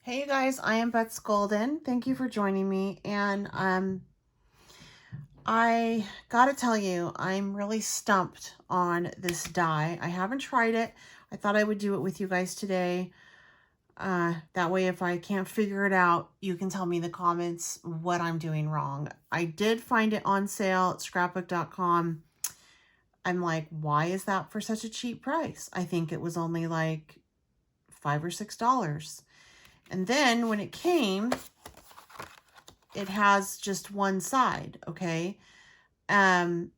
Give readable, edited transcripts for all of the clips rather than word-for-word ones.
Hey you guys, I am Beth's Golden. Thank you for joining me. And I gotta tell you, I'm really stumped on this die. I haven't tried it. I thought I would do it with you guys today. That way, if I can't figure it out, you can tell me in the comments what I'm doing wrong. I did find it on sale at scrapbook.com. I'm like, why is that for such a cheap price? I think it was only like $5 or $6. And then when it came, it has just one side, okay? And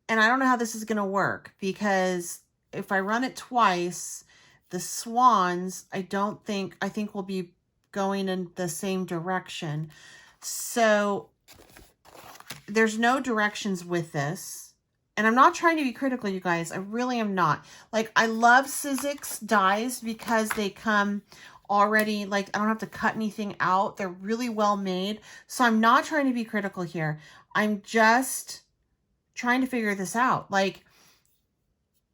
I don't know how this is going to work, because if I run it twice, the swans, I think will be going in the same direction. So there's no directions with this. And I'm not trying to be critical, you guys. I really am not. Like, I love Sizzix dies because they come already, like, I don't have to cut anything out. They're really well made. So I'm not trying to be critical here. I'm just trying to figure this out. Like,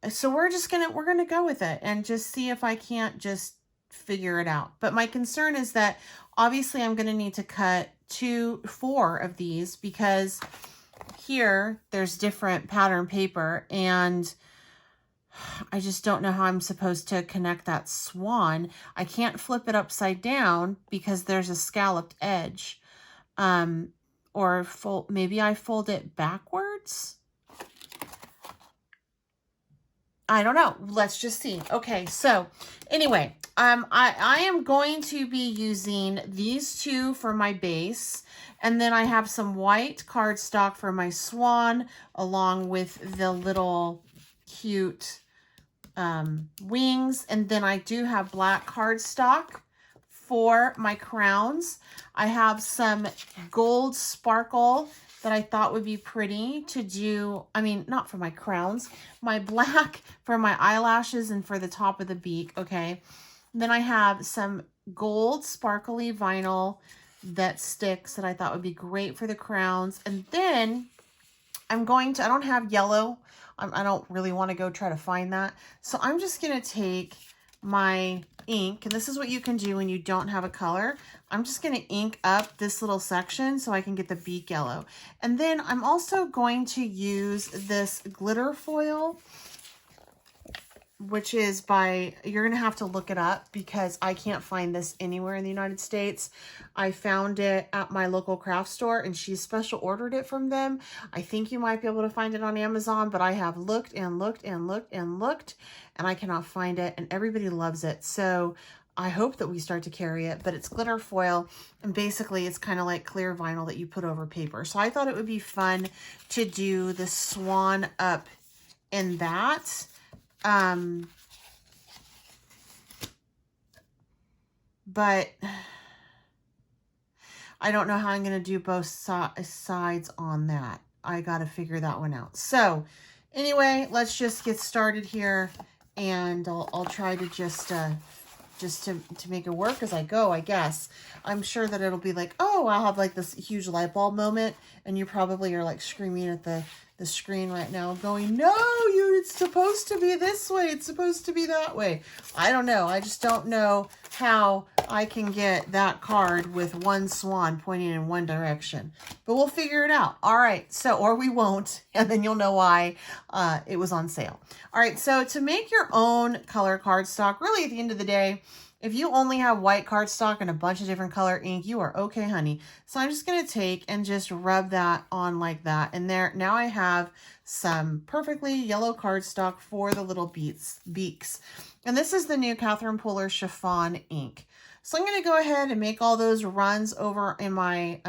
so we're gonna go with it and just see if I can't just figure it out. But my concern is that obviously I'm gonna need to cut 4 of these, because here there's different pattern paper and I just don't know how I'm supposed to connect that swan. I can't flip it upside down because there's a scalloped edge. Or maybe I fold it backwards. I don't know. Let's just see. Okay, so anyway, I am going to be using these 2 for my base. And then I have some white cardstock for my swan, along with the little cute wings. And then I do have black cardstock for my crowns. I have some gold sparkle that I thought would be pretty to do. I mean, not for my crowns, my black for my eyelashes and for the top of the beak. Okay. And then I have some gold sparkly vinyl that sticks that I thought would be great for the crowns. And then I don't have yellow. I don't really want to go try to find that. So I'm just going to take my ink, and this is what you can do when you don't have a color. I'm just going to ink up this little section so I can get the beak yellow. And then I'm also going to use this glitter foil, which is you're going to have to look it up because I can't find this anywhere in the United States. I found it at my local craft store and she special ordered it from them. I think you might be able to find it on Amazon, but I have looked and looked and looked and looked and I cannot find it, and everybody loves it. So I hope that we start to carry it, but it's glitter foil, and basically it's kind of like clear vinyl that you put over paper. So I thought it would be fun to do the swan up in that. But I don't know how I'm going to do both sides on that. I got to figure that one out. So anyway, let's just get started here, and I'll try to just to make it work as I go, I guess. I'm sure that it'll be like, oh, I'll have like this huge light bulb moment, and you probably are like screaming at the screen right now going, no, it's supposed to be this way, it's supposed to be that way. I don't know. I just don't know how I can get that card with one swan pointing in one direction, but we'll figure it out. All right, so, or we won't, and then you'll know why it was on sale. All right, so to make your own color cardstock, really at the end of the day, if you only have white cardstock and a bunch of different color ink, you are okay, honey. So I'm just going to take and just rub that on like that. And there, now I have some perfectly yellow cardstock for the little beaks. And this is the new Catherine Pooler Chiffon ink. So I'm going to go ahead and make all those runs over in my,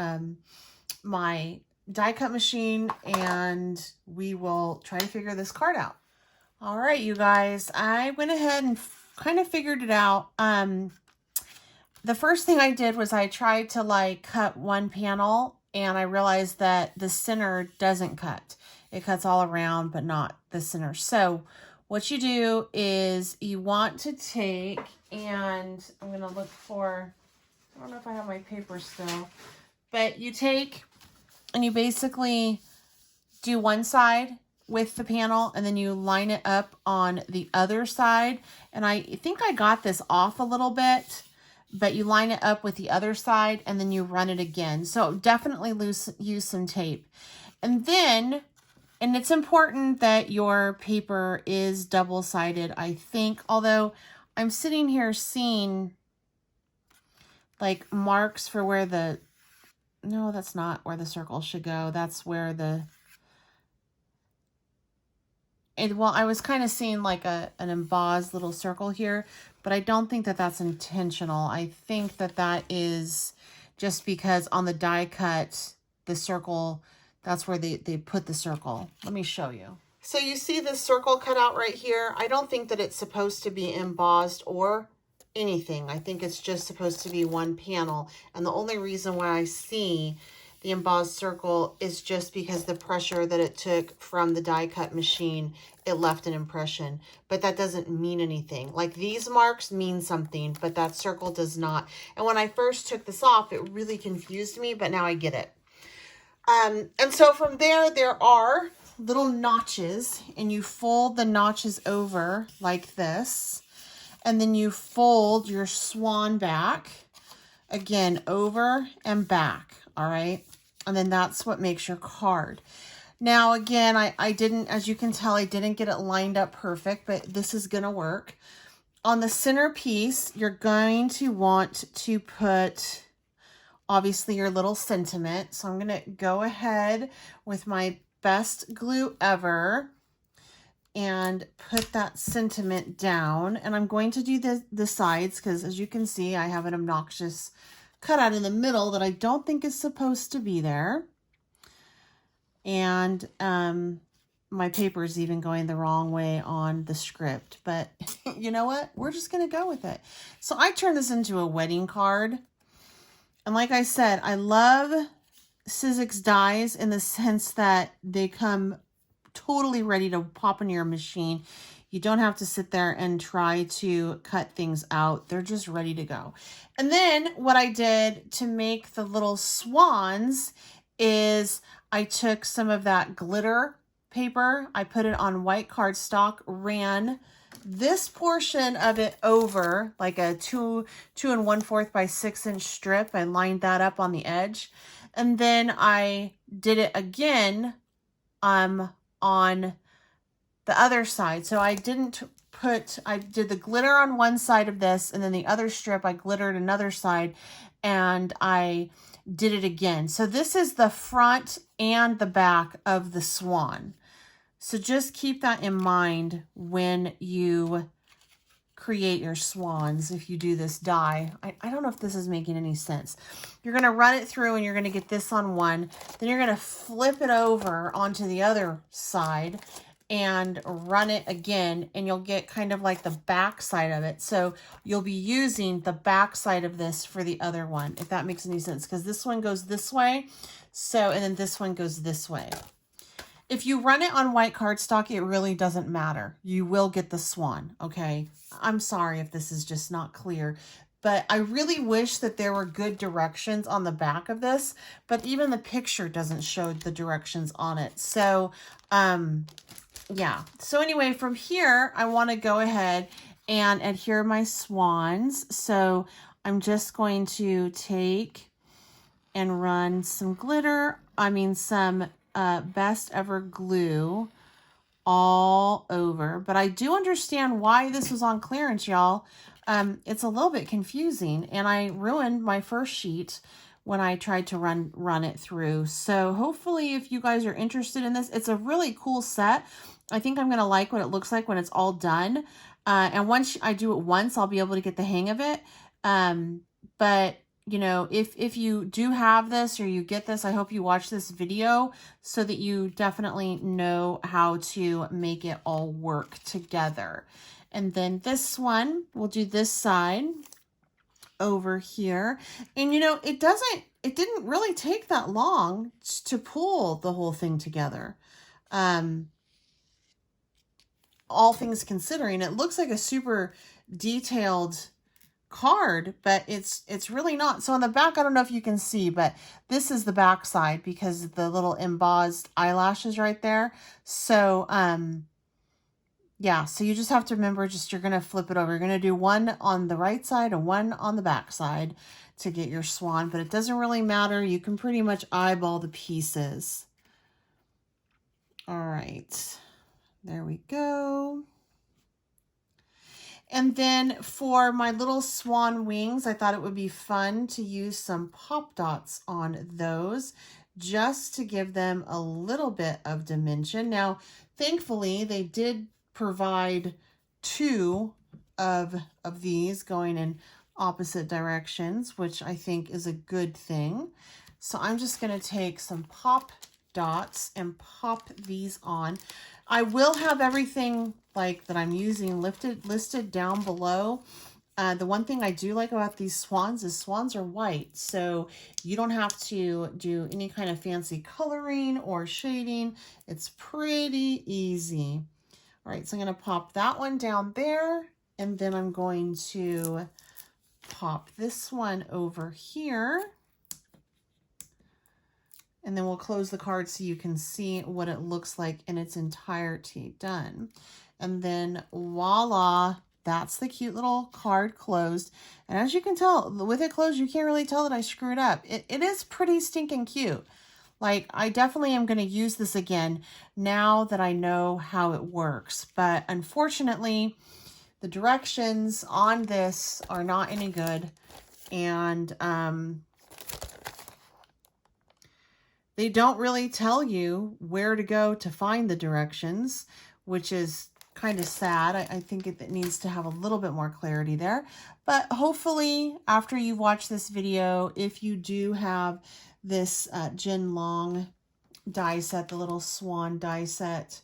my die cut machine, and we will try to figure this card out. All right, you guys, I went ahead and kind of figured it out. The first thing I did was I tried to like cut one panel, and I realized that the center doesn't cut. It cuts all around, but not the center. So what you do is you want to take, and I'm going to look for, I don't know if I have my paper still, but you take and you basically do one side with the panel, and then you line it up on the other side. And I think I got this off a little bit, but you line it up with the other side and then you run it again. So definitely use some tape. And then, and it's important that your paper is double-sided, I think, although I'm sitting here seeing like marks for where the, no, that's not where the circle should go. That's where the, well, I was kind of seeing like an embossed little circle here, but I don't think that that's intentional. I think that that is just because on the die cut, the circle, that's where they put the circle. Let me show you. So you see this circle cut out right here? I don't think that it's supposed to be embossed or anything. I think it's just supposed to be one panel. And the only reason why I see the embossed circle is just because the pressure that it took from the die cut machine, it left an impression, but that doesn't mean anything. Like these marks mean something, but that circle does not. And when I first took this off, it really confused me, but now I get it. And so from there are little notches, and you fold the notches over like this, and then you fold your swan back again over and back. All right. And then that's what makes your card. Now, again, I didn't, as you can tell, I didn't get it lined up perfect, but this is going to work. On the center piece, you're going to want to put, obviously, your little sentiment. So I'm going to go ahead with my best glue ever and put that sentiment down. And I'm going to do the sides because, as you can see, I have an obnoxious cutout in the middle that I don't think is supposed to be there. And my paper is even going the wrong way on the script, but you know what? We're just going to go with it. So I turned this into a wedding card. And like I said, I love Sizzix dies in the sense that they come totally ready to pop in your machine. You don't have to sit there and try to cut things out. They're just ready to go. And then what I did to make the little swans is I took some of that glitter paper. I put it on white cardstock, ran this portion of it over like a 2 1/4 by 6 inch strip. I lined that up on the edge. And then I did it again on the other side. So I didn't put, I did the glitter on one side of this, and then the other strip I glittered another side, and I did it again. So this is the front and the back of the swan. So just keep that in mind when you create your swans. If you do this die, I don't know if this is making any sense. You're going to run it through and you're going to get this on one. Then you're going to flip it over onto the other side and run it again, and you'll get kind of like the back side of it. So you'll be using the back side of this for the other one, if that makes any sense, because this one goes this way. So, and then this one goes this way. If you run it on white cardstock, it really doesn't matter. You will get the swan, okay? I'm sorry if this is just not clear, but I really wish that there were good directions on the back of this, but even the picture doesn't show the directions on it. So, yeah. So anyway, from here, I want to go ahead and adhere my swans. So I'm just going to take and run some glitter, some best ever glue all over. But I do understand why this was on clearance, y'all. It's a little bit confusing, and I ruined my first sheet when I tried to run it through. So hopefully if you guys are interested in this, it's a really cool set. I think I'm going to like what it looks like when it's all done. And once I do it once, I'll be able to get the hang of it. But you know, if you do have this or you get this, I hope you watch this video so that you definitely know how to make it all work together. And then this one, we'll do this side over here. And you know, it didn't really take that long to pull the whole thing together. All things considering, it looks like a super detailed card, but it's really not. So on the back, I don't know if you can see, but this is the back side because the little embossed eyelashes right there. So Yeah, so you just have to remember, you're going to flip it over. You're going to do one on the right side and one on the back side to get your swan, but it doesn't really matter. You can pretty much eyeball the pieces. All right, there we go. And then for my little swan wings, I thought it would be fun to use some pop dots on those just to give them a little bit of dimension. Now, thankfully, they did provide 2 of these going in opposite directions, which I think is a good thing. So I'm just going to take some pop dots and pop these on. I will have everything like that I'm using listed down below. The one thing I do like about these swans is swans are white, so you don't have to do any kind of fancy coloring or shading. It's pretty easy. All right, so I'm going to pop that one down there, and then I'm going to pop this one over here. And then we'll close the card so you can see what it looks like in its entirety done. And then voila, that's the cute little card closed. And as you can tell, with it closed, you can't really tell that I screwed up. It is pretty stinking cute. Like, I definitely am going to use this again now that I know how it works. But unfortunately, the directions on this are not any good. And, they don't really tell you where to go to find the directions, which is kind of sad. I think it needs to have a little bit more clarity there. But hopefully, after you watch this video, if you do have this Jin Long die set, the little swan die set,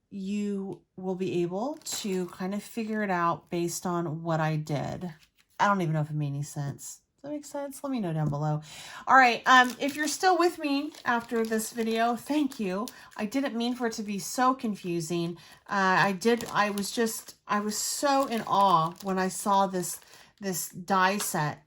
you will be able to kind of figure it out based on what I did. I don't even know if it made any sense. Does that make sense? Let me know down below. All right, if you're still with me after this video, thank you. I didn't mean for it to be so confusing. I was so in awe when I saw this die set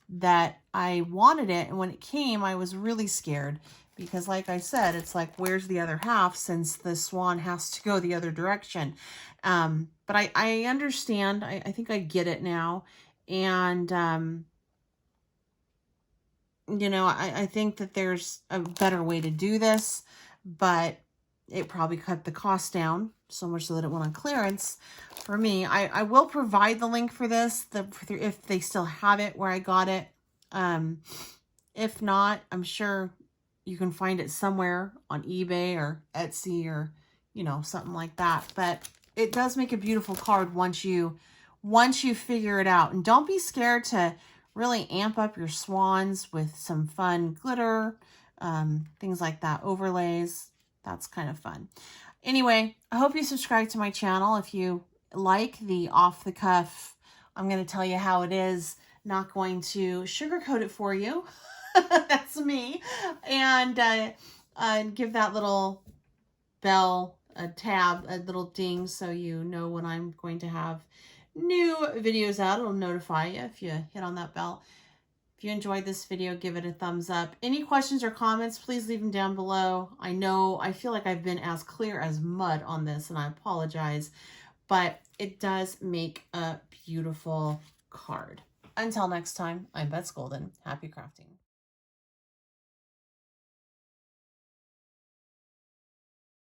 that I wanted it, and when it came, I was really scared because, like I said, it's like, where's the other half since the swan has to go the other direction? But I understand. I think I get it now, and you know, I think that there's a better way to do this, but it probably cut the cost down so much so that it went on clearance for me. I will provide the link for this, if they still have it where I got it. If not, I'm sure you can find it somewhere on eBay or Etsy or, you know, something like that. But it does make a beautiful card once you figure it out. And don't be scared to really amp up your swans with some fun glitter, things like that, overlays. That's kind of fun. Anyway, I hope you subscribe to my channel. If you like the off-the-cuff, I'm going to tell you how it is, not going to sugarcoat it for you. That's me. And give that little bell a tab, a little ding, so you know when I'm going to have new videos out. It'll notify you if you hit on that bell. If you enjoyed this video, give it a thumbs up. Any questions or comments, please leave them down below. I feel like I've been as clear as mud on this, and I apologize, but it does make a beautiful card. Until next time, I'm Betsy Golden. Happy crafting.